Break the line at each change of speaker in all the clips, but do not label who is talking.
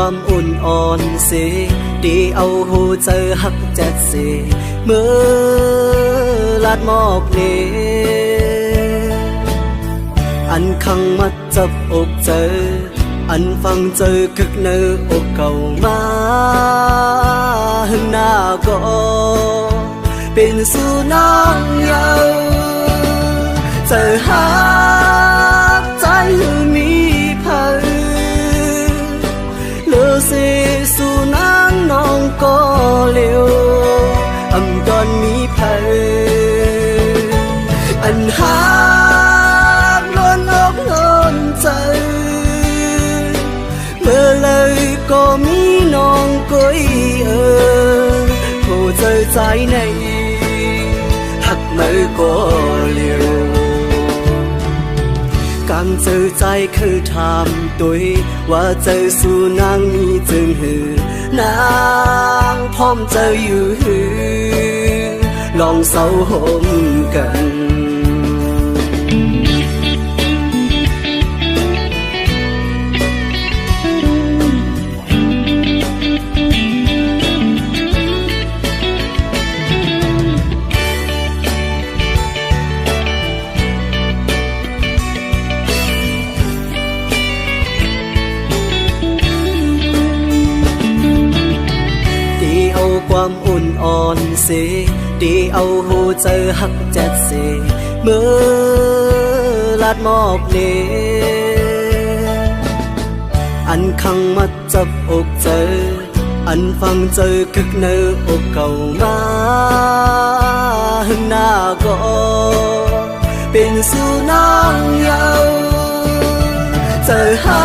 ความอุ่นอ่อนเสดีเอาหูเจอหักจัดเสเมื่อลาดหมอกเนอันขังมัดจับอกเจออันฟังเจอคึกเนื้ออกเก่ามาหึงหน้าก็เป็นสู่น้องเยาเจอหักใจมีเพิ่นเลือเสสู่นางน้องก็เร็วอำดอนมีเพิ่นอันหักล้นอกล้นใจเมื่อเลยก็มีน้องก้อยโหเจอใจในหักมือก็เร็วการเจอใจคือถามตัวว่าเจอสู่นางมีจึงหือนางพร้อมเจออยู่หือลองเศร้าห่มกันความอุ่นอ่อนเสดีเอาหูเจอหักจัดเสเมื่อลาดหมอกเนอันขังมัดจับอกเจออันฟังเจอคึกเนื้ออกเก่ามาหึงหน้าก็เป็นสู่น้องเยาเจอหั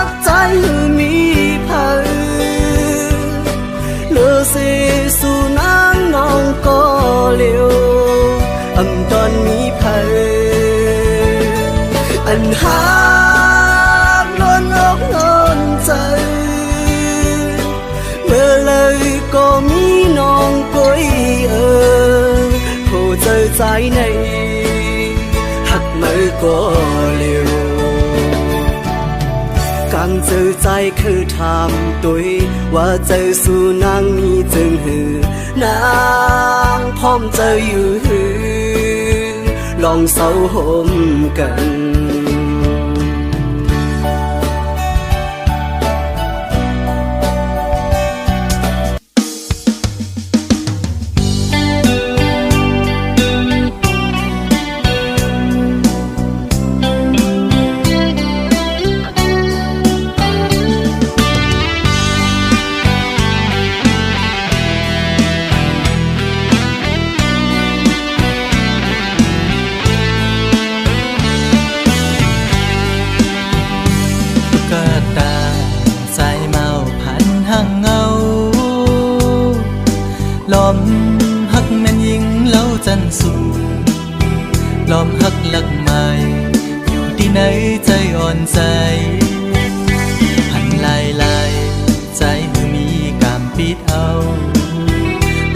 กใจมีเพิ่นเลือเสสู่นางน้องก็เร็วอำดอนมีเพิ่นอันหักล้นอกล้นใจเมื่อเลยก็มีน้องก้อยโหเจอใจในหักมือก็เร็วการเจอใจคือถามตัวว่าเจอสู่นางมีจึงหือนางพร้อมเจออยู่หือลองเศร้าห่มกัน
ลมหักแม่นยิงเล่าจันสูลมหักหลักใหม่อยู่ที่ไหนใจอ่อนใจหันลายใจคือมีกามปิดเอา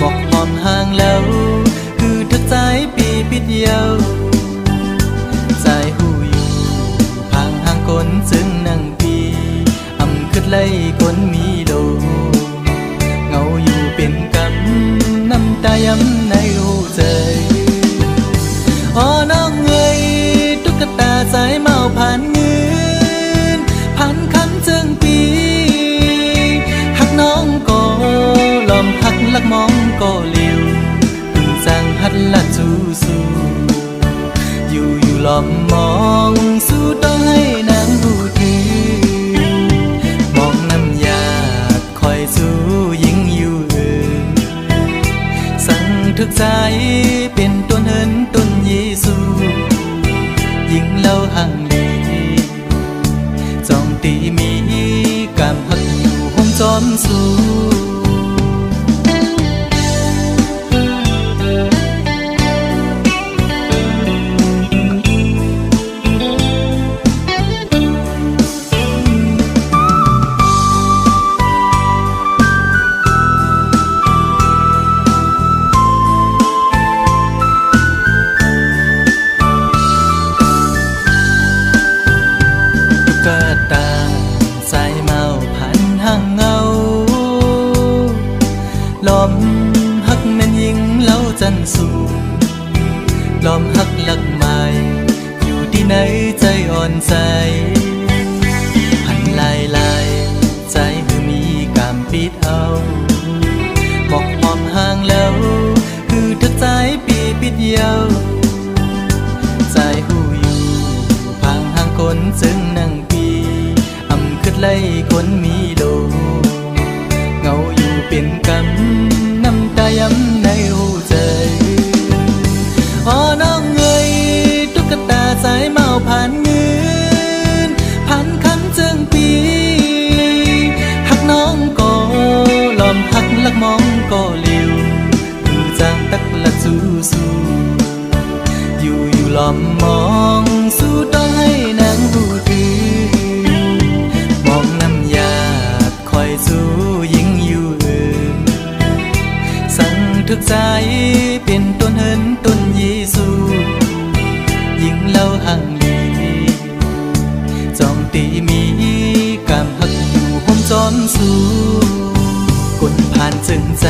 บอกหอมห่างแล้วคือทักใจปีปิดเยาใจหูอยู่ห่างคนจึงนั่งปีอำคืดไล่คนมีโลเงาอยู่เป็นกำน้ำตาย้ำในหูใจอ๋อน้องเอ๋ยตุ๊กตาสายเมาผ่านเงินผ่านคำจึงปีหักน้องก็ลอมหักลักมองก็เลี้ยวตึงสร้างหัดละสู้อยู่ลอมมองสู้ต้องให้นางหูถือมองน้ำยาคอยสู้ยิ่งอยู่ทึกใจเป็นต้นเหินต้นเยซูยิ่งเล่าห่างดีจองตีมีกามหักอยู่ห้องจอมสู้ ผ จันสูงล้อมหักหลักใหม่อยู่ที่ไหนใจอ่อนใจหันลายใจคือมีกามปิดเอาบอกหอมห่างแล้วคือทักใจปีปิดเยาใจหูอยู่พังห่างคนจึงนั่งปีอำขึ้นไล่คนมีโลเงาอยู่เป็นกำน้ำตาย้ำในหูใจอ๋อน้องเงยตุ๊กตาสายเมาผ่านเงินผ่านคำจึงปีหักน้องก็ล้อมหักลักมองก็เลี้ยวคือจางตักละสู้อยู่ล้อมมองสู้ต้องให้นางหูถือมองน้ำยาดคอยสู้ยิ่งอยู่สั่งทุกใจเป็นต้นเหินต้นยีสูยิ่งเล่าห่างลีจองตีมีกามหักอยู่ห่มจอมสู้คนผ่านจึงใจ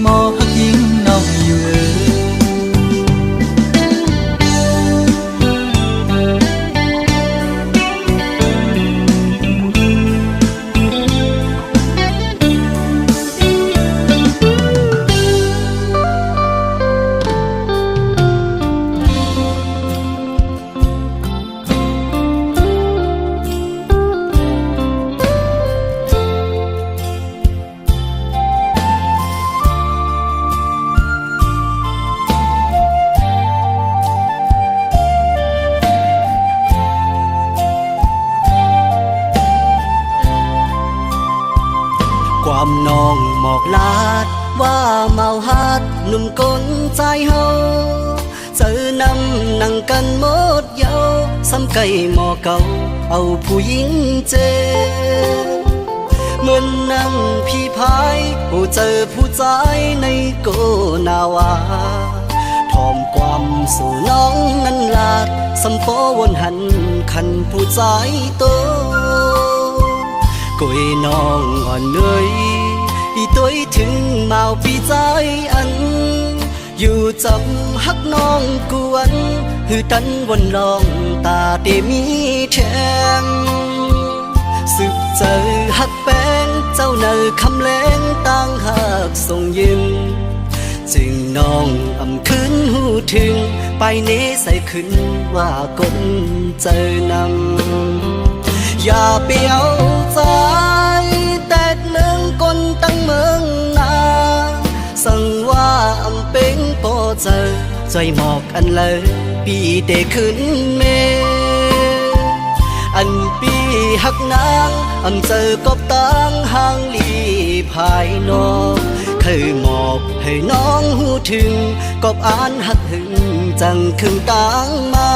มอหักยิ่งน้องอยู่
ความน้องหมอกลาดว่าเมาฮัดหนุ่มกลใจเฮาเจอนำนั่งกันหมดเยาซ้ำไก่หมอเก่าเอาผู้หญิงเจเหมือนนั่งพี่พายผู้เจอผู้ใจในโกนาวาทอมความสู่น้องนั้นลาดสัมโปวนหันคันผู้ใจโตกุยน้องอ่อนเลยอีตัวถึงเมาปีใจอันอยู่จำฮักน้องกวนหือตันวนลองตาเตมีแทงสืบเจอฮักแป้งเจ้าเนอคำแรงตั้งหักส่งยิ้มจึงน้องอำคืนหูถึงไปเนใส่ขึ้นว่ากลเจอนำอย่าเปียวใจแตกเนืองคนตั้งเมืองนาสั่งว่าอำเป็นโปเจอใจหมอกอันเลยปีเตขึ้นเมอันปีหักนางอำเจอกบตังห่างลีภายนอกเคยหมอกให้น้องหูถึงกบอ่านหักหึงจังคึงตังมา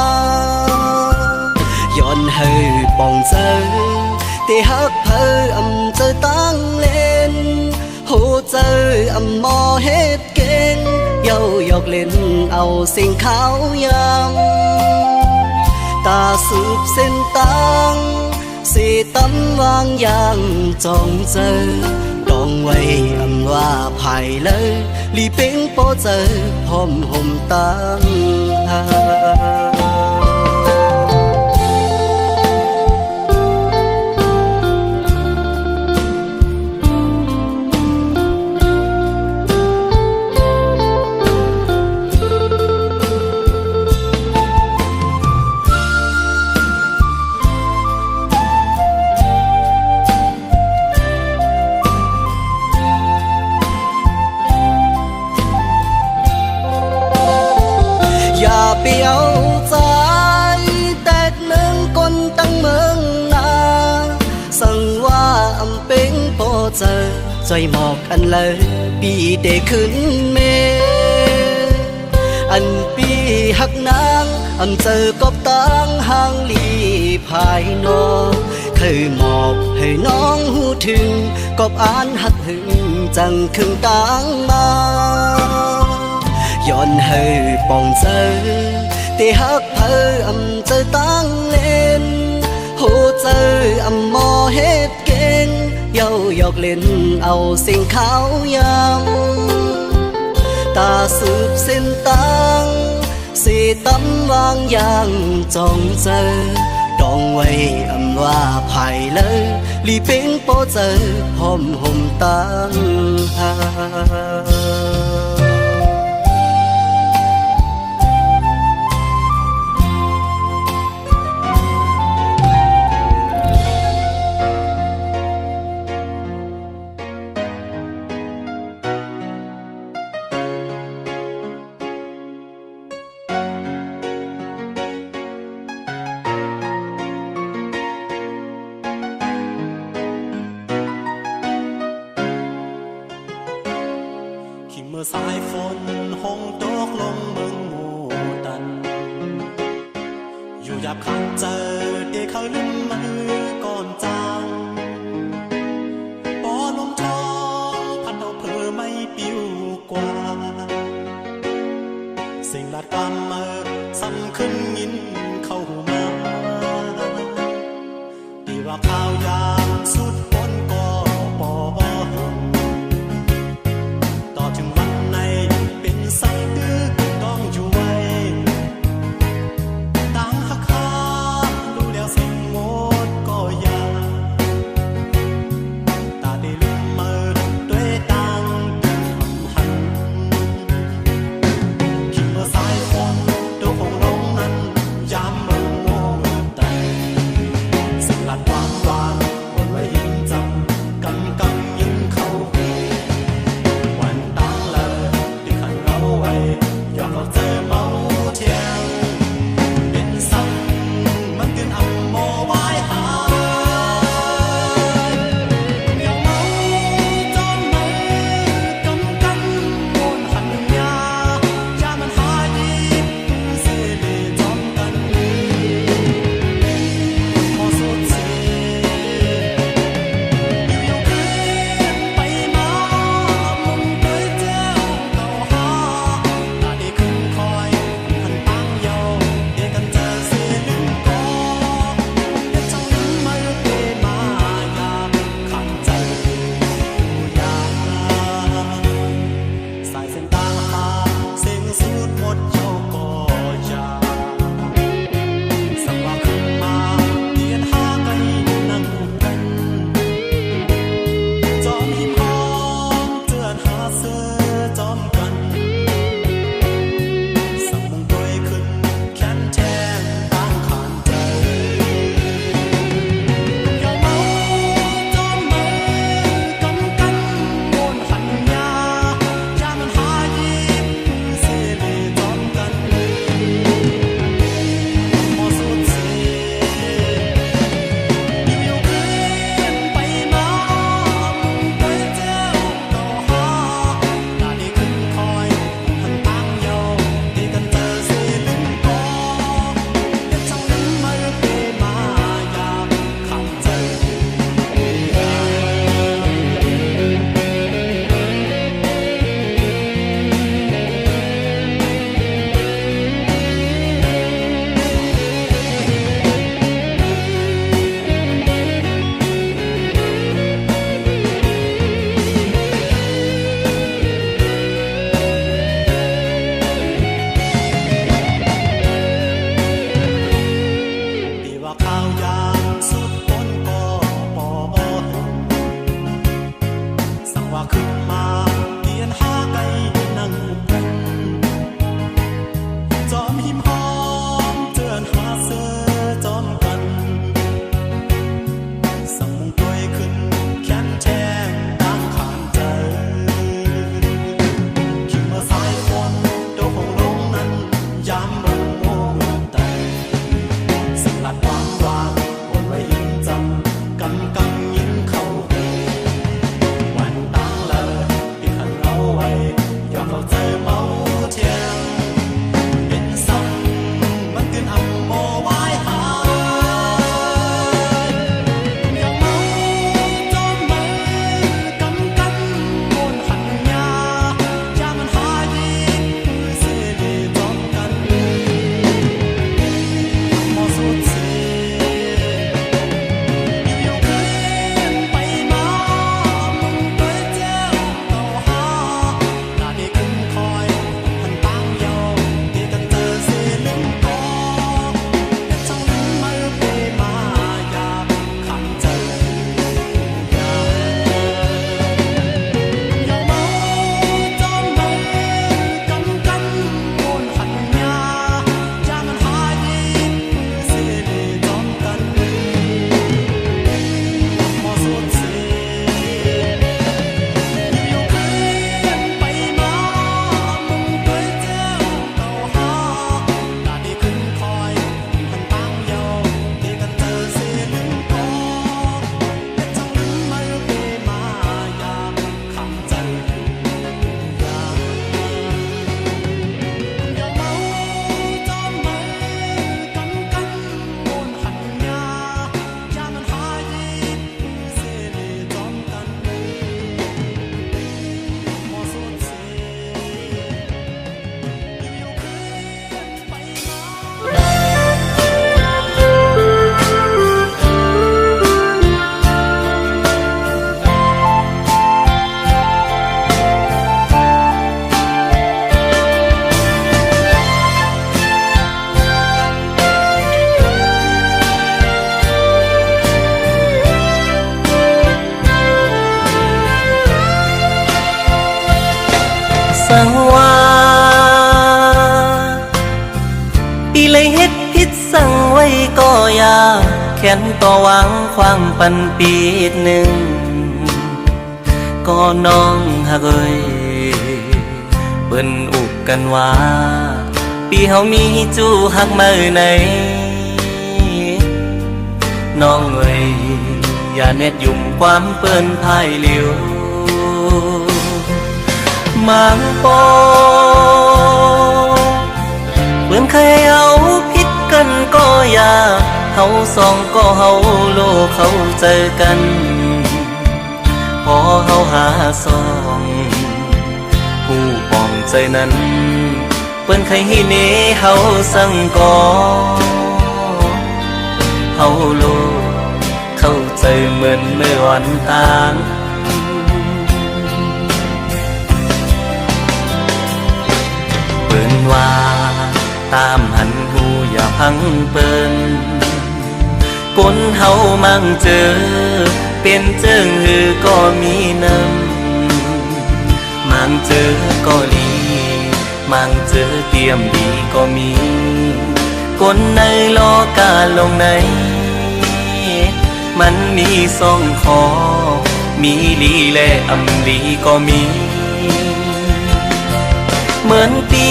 ย้อนให้ปองเจอที่ฮักเพออำเจอตั้งเล่นหูเจออำมอเฮ็ดเก่งเย้าหยอกเล่นเอาสิ่งขาวยำตาสูบเส้นตังสีตำวางอย่างจองเจอต้องไว้อำว่าภายเลยลีเป็งโปเจอพร้อมห่มตังเปียวใจแตกเนืองคนตั้งเมืองนาสั่งว่าอำเป็นโปเจอใจหมอกอันเลยปีเตขึ้นเมอันปีหักนางอำเจอกบตังห่างลีภายนอกเคยหมอบให้น้องหูถึงกบอ่านหักหึงจังคึงตังมาย้อนให้ปองเจอที่ฮักเพออำเจอตั้งเล่นหูเจออำมอเฮ็ดเก่งเย้าหยอกเล่นเอาสิ่งขาวยำ ตาสืบเส้นตังสีตำวางอย่างจองเจอดองไว้อำว่าภายเลยลีเป้งโปเจอหอมห่มตังหา
เมื่อสายฝนหงตกลงเมืองหมู่ตันอยู่หยาบคันเจอเด็กเขาลืมมือก่อนจางปอลงท้องพันเอาเพื่อไม่ปิ้วกว่าสิ่งลาดกำมือซ้ำขึ้นยินเข้ามาดีว่าข้าวยามสุดปนก็ปอต่อถึงวันในเป็นสังตึกต้องอยู่ไว้ต่างหักขารู้แล้วสิ่งงดก็ยากตาได้ลืมมือด้วยตังตึงหันคิดเมื่อสายฝนตัวของร้องนั้นยามเมืองโง่ตันสิ่งหลัดความหวาน
สังว่าปีเลยเฮ็ดผิดสั่งไว้ก็อย่าแค้นต่อหวังความปันปีหนึ่งก็น้องหักเอ้ยเปิ้นอุกกันว่าปีเฮามีจู้หักมือไหนน้องเอ้ยอย่าเน็ดยุ่มความเปิ้นพายเหลียวมังปอเปิ้นเคยเอาผิดกันก็อย่าเฮาสองก็เฮาโลเขาเจอกันพอเฮาหาสองผู้ปองใจนั้นเปิ้นเคยให้เนเฮาสั่งก่อเฮาโลเข้าใจเหมือนเมื่อวันต่างเปิ้นว่าตามหันหูอย่าพังเปิ้นคนเฮามั่งเจอเป็นเจิงหือก็มีน้ำมั่งเจอก็ดีมั่งเจอเตรียมดีก็มีคนในโลกาลงในมันมีสองคอมีลีและอำลีก็มีเหมือนปี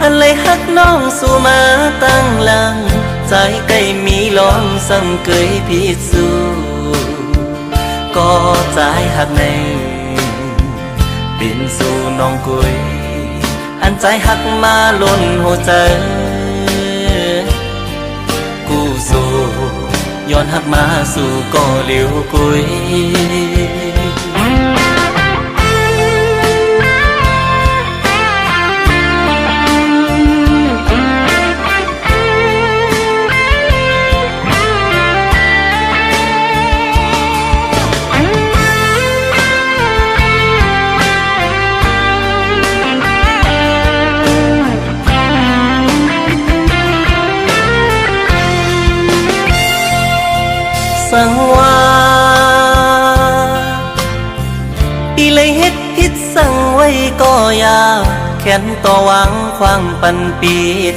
อะไรฮักน้องสู่มาตั้งหลังใจใกล้มีลองสั่งเกยพิสูก็ใจฮักในเป็นสู่น้องกุยอันใจฮักมาล้นหัวใจกูสู่ย้อนฮักมาสู่ก็เหลียวกุยสังว่าปีเลยเฮ็ดผิดสั่งไว้ก็อย่าแค้นต่อหวังความปันปี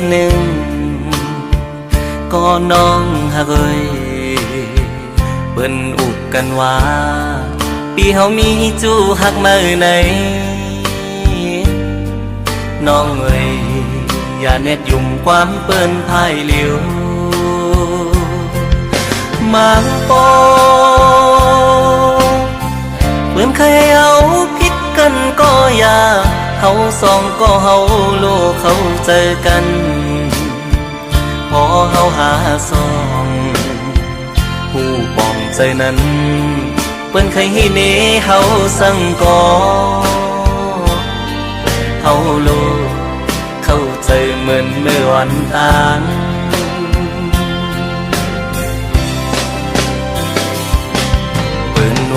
หนึ่งก็น้องหักเอ้ยเปิ้นอุกกันว่าปีเฮามีจู้หักมือไหนน้องเอ้ยอย่าเน็ดยุ่มความเปิ้นพายเหลียวมังปอเปิ้นเคยเอาผิดกันก็อย่าเฮาสองก็เฮาโลเขาเจอกันพอเฮาหาสองผู้ปองใจนั้นเปิ้นเคยให้เนเฮาสั่งก่อเฮาโลเข้าใจเหมือนเมื่อวันต่าง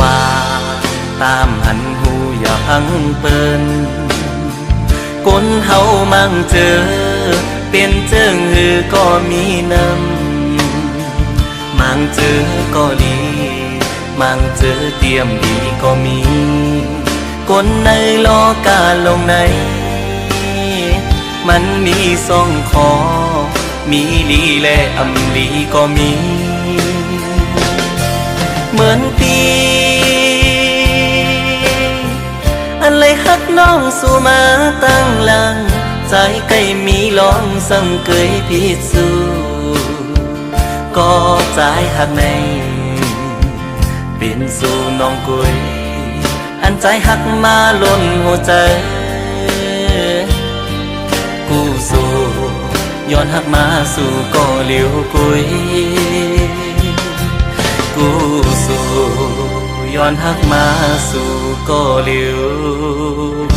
ว่าตามหันหูอย่าพังเปิ้นคนเฮามั่งเจอเป็นเจิงหือก็มีน้ำมั่งเจอก็ดีมั่งเจอเตรียมดีก็มีคนในโลกาลงในมันมีสองคอมีลีและอำลีก็มีเหมือนปีอะไรฮักน้องสู่มาตั้งหลังใจใกล้มีลองสั่งเกยพิสูก็ใจฮักในเป็นสู่น้องกุยอันใจฮักมาล้นหัวใจกูสู่ย้อนฮักมาสู่ก็เหลียวกุยกูสู่ย้อนฮักมาสู่ก็เหลียว